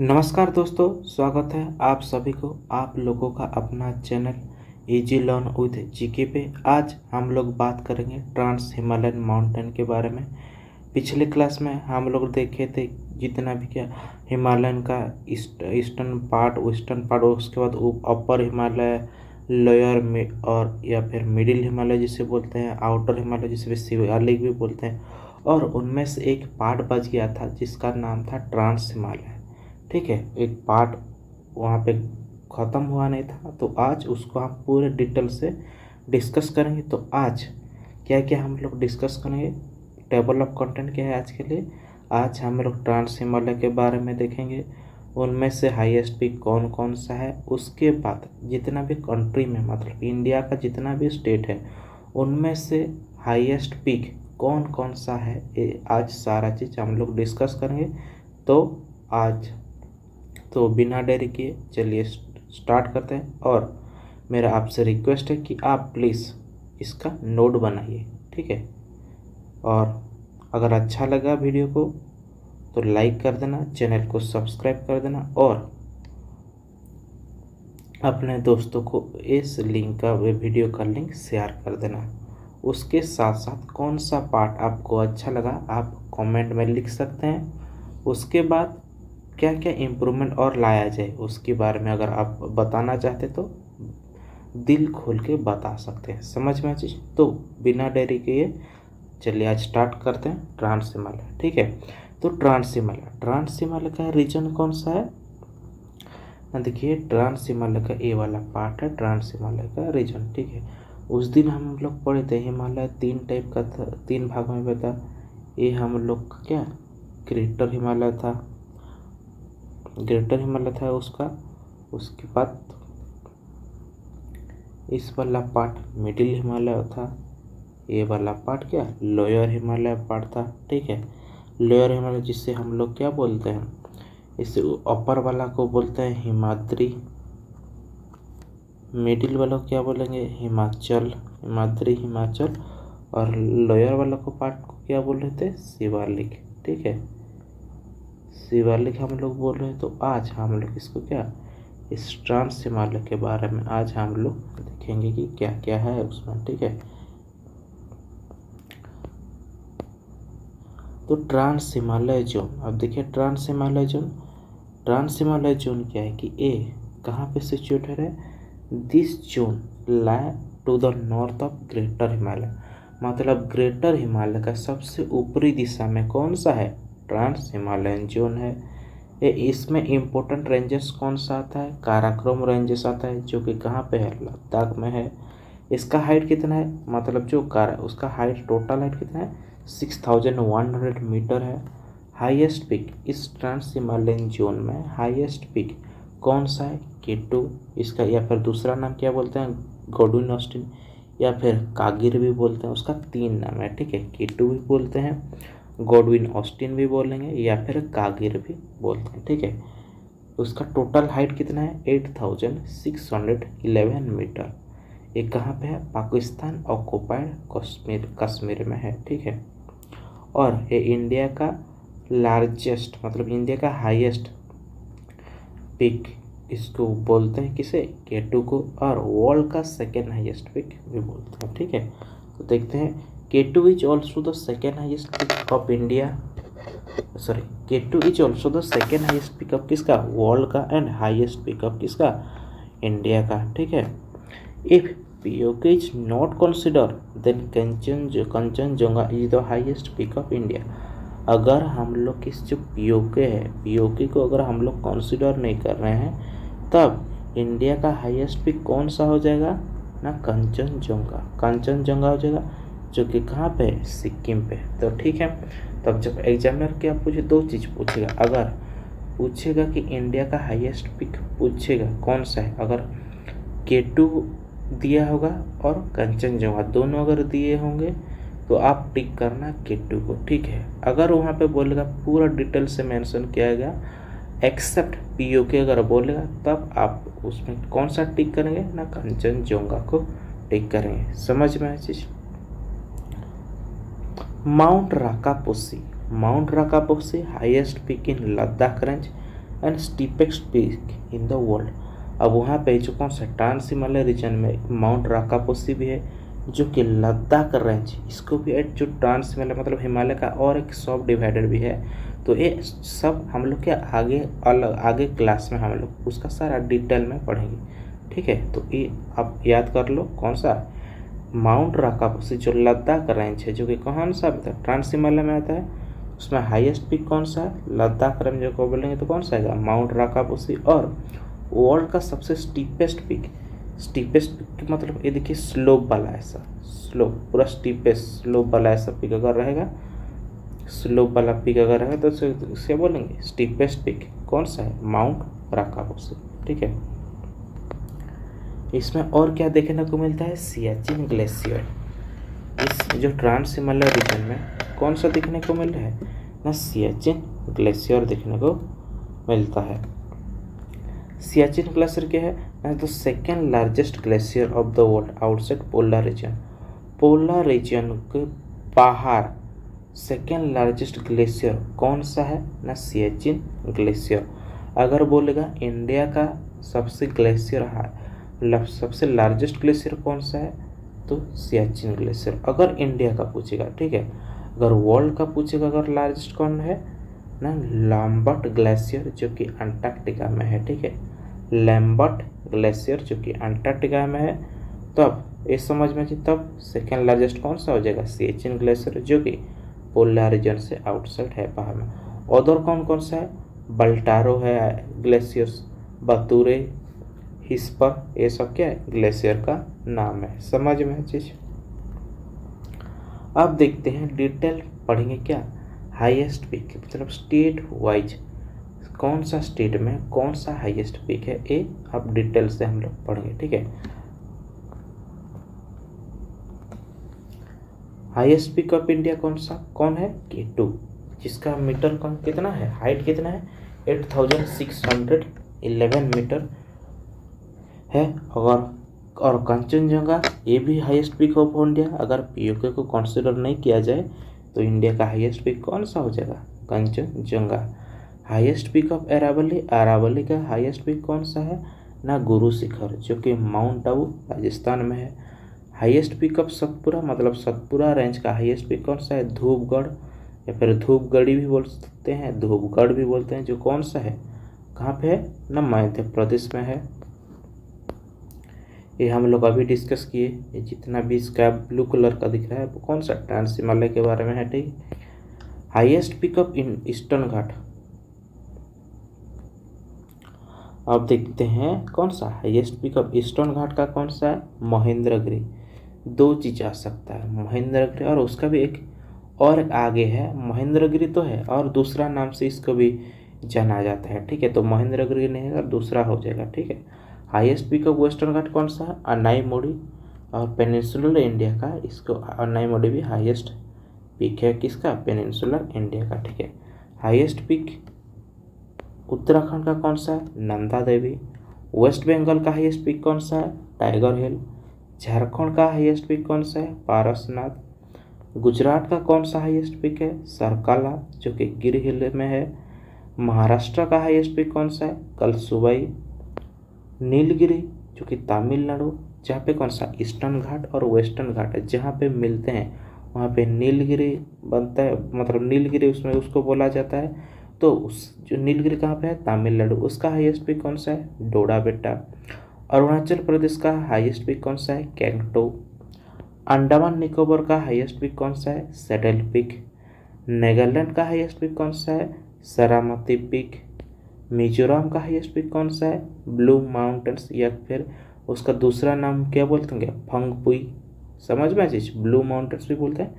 नमस्कार दोस्तों, स्वागत है आप सभी को आप लोगों का अपना channel easy learn with GK पे। आज हम लोग बात करेंगे ट्रांस हिमालयन माउंटेन के बारे में। पिछले क्लास में हम लोग देखे थे जितना भी क्या हिमालयन का ईस्टर्न पार्ट, वेस्टर्न पार्ट, उसके बाद अपर हिमालय, लोअर में और या फिर मिडिल हिमालय जिसे बोलते हैं, आउटर हिमालय जिसे शिवालिक भी बोलते हैं। और उनमें से एक पार्ट बच गया था जिसका नाम था ट्रांस हिमालय। ठीक है, एक पार्ट वहाँ पे ख़त्म हुआ नहीं था, तो आज उसको हम पूरे डिटेल से डिस्कस करेंगे। तो आज क्या क्या हम लोग डिस्कस करेंगे, टेबल ऑफ कंटेंट क्या है आज के लिए। आज हम लोग ट्रांस हिमालय के बारे में देखेंगे, उनमें से हाईएस्ट पीक कौन कौन सा है। उसके बाद जितना भी कंट्री में, मतलब इंडिया का जितना भी स्टेट है, उनमें से हाईएस्ट पीक कौन कौन सा है, ये आज सारा चीज़ हम लोग डिस्कस करेंगे। तो आज तो बिना देरी किए चलिए स्टार्ट करते हैं। और मेरा आपसे रिक्वेस्ट है कि आप प्लीज़ इसका नोट बनाइए, ठीक है। और अगर अच्छा लगा वीडियो को तो लाइक कर देना, चैनल को सब्सक्राइब कर देना और अपने दोस्तों को इस लिंक का, वीडियो का लिंक शेयर कर देना। उसके साथ साथ कौन सा पार्ट आपको अच्छा लगा आप कमेंट में लिख सकते हैं। उसके बाद क्या क्या इम्प्रूवमेंट और लाया जाए उसके बारे में अगर आप बताना चाहते तो दिल खोल के बता सकते हैं। समझ में चीज़? तो बिना देरी के चलिए आज स्टार्ट करते हैं ट्रांस हिमालय, ठीक है। तो ट्रांस हिमालय का रीजन कौन सा है ना, देखिए ट्रांस हिमालय का ए वाला पार्ट है ट्रांस हिमालय का रीजन, ठीक है। उस दिन हम लोग पढ़े थे हिमालय तीन टाइप का था, तीन भागों में बता। ये हम लोग का क्या ग्रेटर हिमालय था, उसका। उसके बाद इस वाला पार्ट मिडिल हिमालय था, ये वाला पार्ट क्या लोअर हिमालय पार्ट था, ठीक है। लोअर हिमालय जिससे हम लोग क्या बोलते हैं, इससे अपर वाला को बोलते हैं हिमाद्री, मिडिल वाला को क्या बोलेंगे हिमाचल, हिमाचल। और लोअर वाला को पार्ट को क्या बोल रहे थे शिवालिक, ठीक है। शिवालिक हम लोग बोल रहे हैं। तो आज हम लोग इसको क्या, इस ट्रांस हिमालय के बारे में आज हम लोग देखेंगे कि क्या क्या है उसमें, ठीक है। तो ट्रांस हिमालय जोन, अब देखिए ट्रांस हिमालय जोन क्या है कि ए कहाँ पे सिचुएटेड है, this zone lie to the north of greater Himalaya, मतलब ग्रेटर हिमालय का सबसे ऊपरी दिशा में कौन सा है ट्रांस हिमालयन जोन है। इसमें इम्पोर्टेंट रेंजेस कौन सा आता है, काराकोरम रेंजेस आता है, जो कि कहाँ पे है लद्दाख में है। इसका हाइट कितना है, मतलब जो उसका हाइट, टोटल हाइट कितना है 6100 मीटर है। हाईएस्ट पीक इस ट्रांस हिमालयन जोन में हाईएस्ट पीक कौन सा है K2, इसका या फिर दूसरा नाम क्या बोलते हैं गॉडविन ऑस्टिन, या फिर कागिर भी बोलते हैं। उसका तीन नाम है, ठीक है। K2 भी बोलते हैं, गॉडविन ऑस्टिन भी बोलेंगे, या फिर कागिर भी बोलते हैं, ठीक है। उसका टोटल हाइट कितना है 8611 मीटर। ये कहाँ पे है, पाकिस्तान ऑक्युपाइड कश्मीर में है, ठीक है। और ये इंडिया का लार्जेस्ट, मतलब इंडिया का हाईएस्ट पीक इसको बोलते हैं, किसे K2 को। और वर्ल्ड का सेकेंड हाईएस्ट पीक भी बोलते हैं, ठीक है। तो देखते हैं K2 is also the second highest peak of India, sorry K2 is also the second highest peak of किसका, वर्ल्ड का, एंड हाईएस्ट पिक ऑफ किसका, इंडिया का, ठीक है। If POK is not consider then Kanchenjunga is the highest peak of India. अगर हम लोग इस जो POK है, POK को अगर हम लोग कंसिडर नहीं कर रहे हैं, तब इंडिया का हाईएस्ट पिक कौन सा हो जाएगा ना, कंचनजंगा हो जाएगा, जो कि कहाँ पे है सिक्किम पे। तो ठीक है, तब जब एग्जामिनर क्या पूछे, दो चीज़ पूछेगा। अगर पूछेगा कि इंडिया का हाईएस्ट पिक पूछेगा कौन सा है, अगर K2 दिया होगा और कंचनजंगा दोनों अगर दिए होंगे तो आप टिक करना K2 को, ठीक है। अगर वहाँ पे बोलेगा पूरा डिटेल से मेंशन किया गया एक्सेप्ट POK अगर बोलेगा, तब आप उसमें कौन सा टिक करेंगे ना, कंचनजंगा को टिक करेंगे। समझ में आए चीज़। Mount Rakaposhi highest peak in Ladakh range, and steepest peak in the world. अब वहाँ पे जो कौन सा ट्रांस हिमालय रीजन में माउंट राकापोसी भी है, जो कि लद्दाख रेंज, इसको भी एक जो ट्रांस हिमालय मतलब हिमालय का और एक सब डिवाइडर भी है। तो ये सब हम लोग के आगे अलग आगे क्लास में हम लोग उसका सारा डिटेल में पढ़ेंगे, ठीक है। तो ये आप याद कर लो कौन सा माउंट राकापोसी जो लद्दाख रेंज है, जो कि कौन सा आता है ट्रांस हिमालय में आता है, उसमें हाईएस्ट पीक कौन सा है लद्दाख रेंज को बोलेंगे तो कौन सा आएगा माउंट राकापोसी। और वर्ल्ड का सबसे स्टीपेस्ट पीक मतलब ये देखिए स्लोप वाला ऐसा स्लोप पूरा स्टीपेस्ट स्लोप वाला ऐसा पीक अगर रहेगा, स्लोप वाला पीक अगर रहेगा तो उसे बोलेंगे स्टीपेस्ट पीक कौन सा है माउंट राकापोसी, ठीक है। इसमें और क्या देखने को मिलता है सियाचिन ग्लेशियर। इस जो ट्रांस हिमालय रीजन में कौन सा देखने को मिल रहा है ना सियाचिन ग्लेशियर देखने को मिलता है। सियाचिन ग्लेशियर क्या है ना तो second largest glacier of the world outside polar region. Polar region के बाहर सेकेंड लार्जेस्ट ग्लेशियर कौन सा है ना सियाचिन ग्लेशियर। अगर बोलेगा इंडिया का सबसे ग्लेशियर है सबसे लार्जेस्ट ग्लेशियर कौन सा है तो सियाचिन ग्लेशियर अगर इंडिया का पूछेगा, ठीक है। अगर वर्ल्ड का पूछेगा अगर लार्जेस्ट कौन है ना लैम्बर्ट ग्लेशियर जो कि अंटार्कटिका में है, ठीक है। लैम्बर्ट ग्लेशियर जो कि अंटार्कटिका में है। तब ये समझ में चाहिए तब सेकेंड लार्जेस्ट कौन सा हो जाएगा सियाचिन ग्लेशियर जो कि पोलर रीजन से आउटसाइड है बाहर में। और कौन कौन सा है बल्टारो है ग्लेशियर्स, बतूरे, हिस्पर, ये सब क्या है ग्लेशियर का नाम है। समझ में है चीज। अब देखते हैं डिटेल पढ़ेंगे क्या हाईएस्ट पीक मतलब स्टेट वाइज कौन सा स्टेट में कौन सा हाईएस्ट पीक है, ये अब डिटेल से हम लोग पढ़ेंगे, ठीक है। हाईएस्ट पीक ऑफ इंडिया कौन है K2, जिसका मीटर कौन कितना है हाइट कितना है 8611 मीटर है। और कंचनजंगा ये भी हाईएस्ट पीक ऑफ इंडिया। अगर पीओके को कंसिडर नहीं किया जाए तो इंडिया का हाईएस्ट पीक कौन सा हो जाएगा Kanchenjunga. Highest peak of Aravalli का हाईएस्ट पीक कौन सा है ना गुरु शिखर जो कि माउंट आबू राजस्थान में है। हाईएस्ट पीक ऑफ सतपुरा मतलब सतपुरा रेंज का हाईएस्ट पीक कौन सा है धूपगढ़ या फिर धूपगढ़ी भी बोल सकते हैं, धूपगढ़ भी बोलते हैं, जो कौन सा है कहाँ पे है ना मध्य प्रदेश में है। ये हम लोग अभी डिस्कस किए। ये जितना भी इसका ब्लू कलर का दिख रहा है वो कौन सा ट्रांस हिमालय के बारे में है, ठीक। Highest peak up in eastern Ghat. अब देखते हैं कौन सा highest peak up eastern Ghat का कौन सा है महेंद्रगिरी। दो चीज आ सकता है महेंद्रगिरी और उसका भी एक और आगे है महेंद्रगिरी तो है और दूसरा नाम से इसको भी जाना जाता है, ठीक है। तो महेंद्रगिरी नहीं है दूसरा हो जाएगा, ठीक है। हाईएस्ट पीक ऑफ वेस्टर्न घाट कौन सा है अनाईमोड़ी और पेनिनसुलर इंडिया का इसको अनाईमोड़ी भी हाईएस्ट पीक है किसका पेनिनसुलर इंडिया का, ठीक है। हाईएस्ट पीक उत्तराखंड का कौन सा है नंदा देवी। वेस्ट बंगाल का हाईएस्ट पीक कौन सा है टाइगर हिल। झारखंड का हाईएस्ट पीक कौन सा है पारसनाथ। गुजरात का कौन सा हाईएस्ट पीक है सरकाला जो कि गिर हिल में है। महाराष्ट्र का हाईएस्ट पीक कौन सा है कलसुबाई। नीलगिरी जो कि तमिलनाडु जहाँ पे कौन सा ईस्टर्न घाट और वेस्टर्न घाट है जहाँ पे मिलते हैं वहाँ पे नीलगिरी बनता है मतलब नीलगिरी उसमें उसको बोला जाता है। तो उस जो नीलगिरी कहाँ पे है तमिलनाडु उसका हाईएस्ट पीक कौन सा है डोडा बेटा। अरुणाचल प्रदेश का हाईएस्ट पीक कौन सा है गैंगटोक। अंडमान निकोबार का हाईएस्ट पीक कौन सा है सैडल पीक। नागालैंड का हाईएस्ट पीक कौन सा है सरामती पीक। मिजोरम का हाईएस्ट पीक कौन सा है ब्लू माउंटेन्स या फिर उसका दूसरा नाम क्या बोलते हैं फंगपुई। समझ में चीज ब्लू माउंटेन्स भी बोलते हैं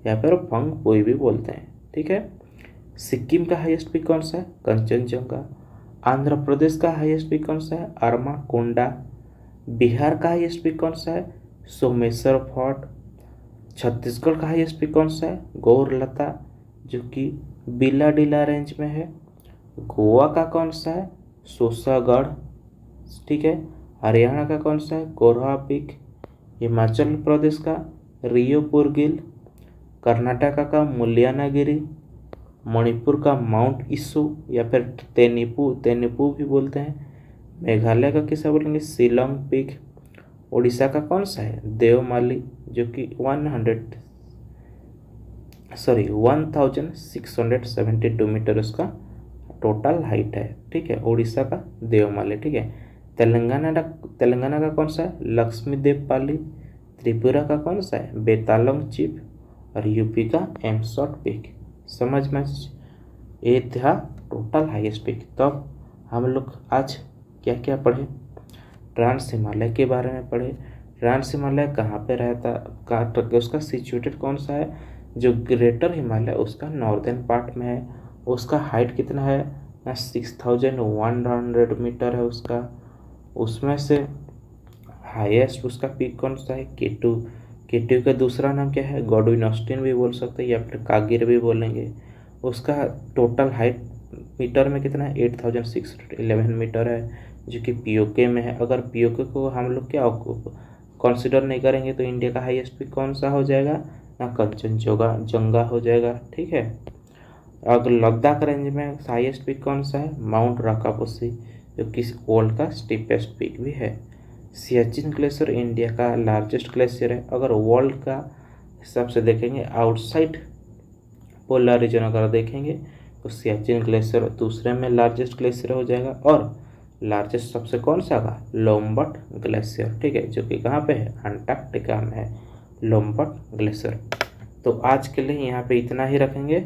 या फिर फंगपुई भी बोलते हैं, ठीक है। सिक्किम का हाईएस्ट पीक कौन सा है कंचनजंगा। आंध्र प्रदेश का हाईएस्ट पीक कौन सा है अरमाकोंडा। बिहार का हाईएस्ट पीक कौन सा है सोमेश्वर फोर्ट। छत्तीसगढ़ का हाईएस्ट पीक कौन सा है गौरलता जो कि बिलाडीला रेंज में है। गोवा का कौन सा है सोसागढ़, ठीक है। हरियाणा का कौन सा है कोरहा पीक। हिमाचल प्रदेश का रियोपुरगिल। कर्नाटक का मुल्यानागिरी। मणिपुर का माउंट इशू या फिर तेनिपू भी बोलते हैं। मेघालय का किसे बोलेंगे, शिलोंग पीक। उड़ीसा का कौन सा है, देवमाली, जो कि 1672 मीटर उसका टोटल हाइट है। ठीक है, उड़ीसा का देवमाली। ठीक है, तेलंगाना का कौन सा है, लक्ष्मी देवपाली। त्रिपुरा का कौन सा है, बेतालोंग चिप। और यूपी का एमसॉट पीक। समझ में, ये था टोटल हाईएस्ट पीक। तो अब हम लोग आज क्या क्या पढ़े, ट्रांस हिमालय के बारे में पढ़े। ट्रांस हिमालय कहाँ पे रहता, कहाँ उसका सिचुएटेड कौन सा है, जो ग्रेटर हिमालय उसका नॉर्दर्न पार्ट में है। उसका हाइट कितना है, 6100 मीटर है उसका। उसमें से हाईएस्ट उसका पीक कौन सा है, केटू। केटू का दूसरा नाम क्या है, गॉडविन ऑस्टिन भी बोल सकते हैं या फिर कागिर भी बोलेंगे। उसका टोटल हाइट मीटर में कितना है, 8611 मीटर है, जो कि पीओके में है। अगर पीओके को हम लोग क्या कंसिडर नहीं करेंगे तो इंडिया का हाईएस्ट पीक कौन सा हो जाएगा ना, कंचनजंगा हो जाएगा। ठीक है, अगर लद्दाख रेंज में हाईएस्ट पीक कौन सा है, माउंट राकापोसी, जो कि वर्ल्ड का स्टीपेस्ट पीक भी है। सियाचिन ग्लेशियर इंडिया का लार्जेस्ट ग्लेशियर है। अगर वर्ल्ड का हिसाब से देखेंगे, आउटसाइड पोलर रीजन अगर देखेंगे तो सियाचिन ग्लेशियर दूसरे में लार्जेस्ट ग्लेशियर हो जाएगा। और लार्जेस्ट सबसे कौन सा का, लोम्बर्ट ग्लेशियर। ठीक है, जो कि कहाँ पे है, अंटार्कटिका में है लोम्बर्ट ग्लेशियर। तो आज के लिए यहाँ पे इतना ही रखेंगे,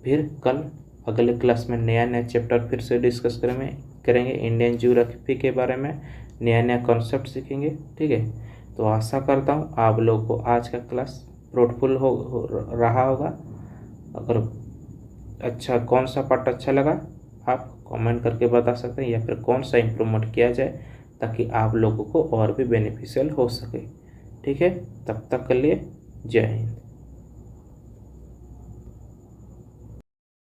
फिर कल अगले क्लास में नया नया चैप्टर फिर से डिस्कस करेंगे इंडियन ज्योग्राफी के बारे में, नया नया कॉन्सेप्ट सीखेंगे। ठीक है, तो आशा करता हूँ आप लोगों को आज का क्लास फ्रूटफुल रहा होगा। अगर अच्छा कौन सा पार्ट अच्छा लगा आप कमेंट करके बता सकते हैं, या फिर कौन सा इम्प्रूवमेंट किया जाए ताकि आप लोगों को और भी बेनिफिशियल हो सके। ठीक है, तब तक के लिए जय हिंद।